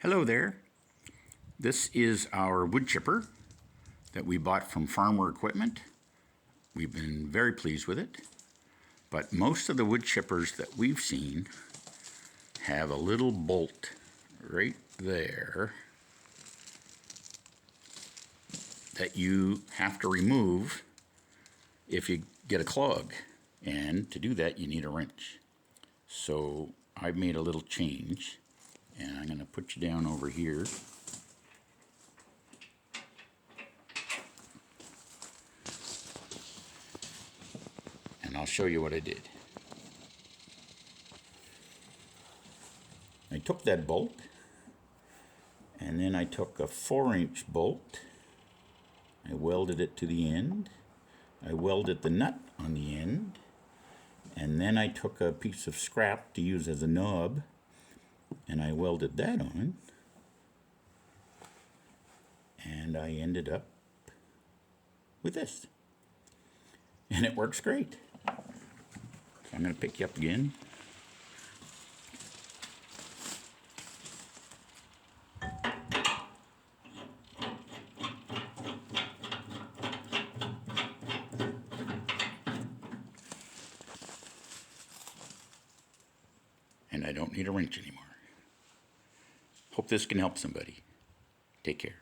Hello there. This is our wood chipper that we bought from Farmer Equipment. We've been very pleased with it, but most of the wood chippers that we've seen have a little bolt right there that you have to remove if you get a clog, and to do that you need a wrench. So I've made a little change, and I'm going to put you down over here. And I'll show you what I did. I took that bolt, and then I took a 4-inch bolt. I welded it to the end. I welded the nut on the end. And then I took a piece of scrap to use as a knob, and I welded that on. And I ended up with this. And it works great. So I'm going to pick you up again. And I don't need a wrench anymore. Hope this can help somebody. Take care.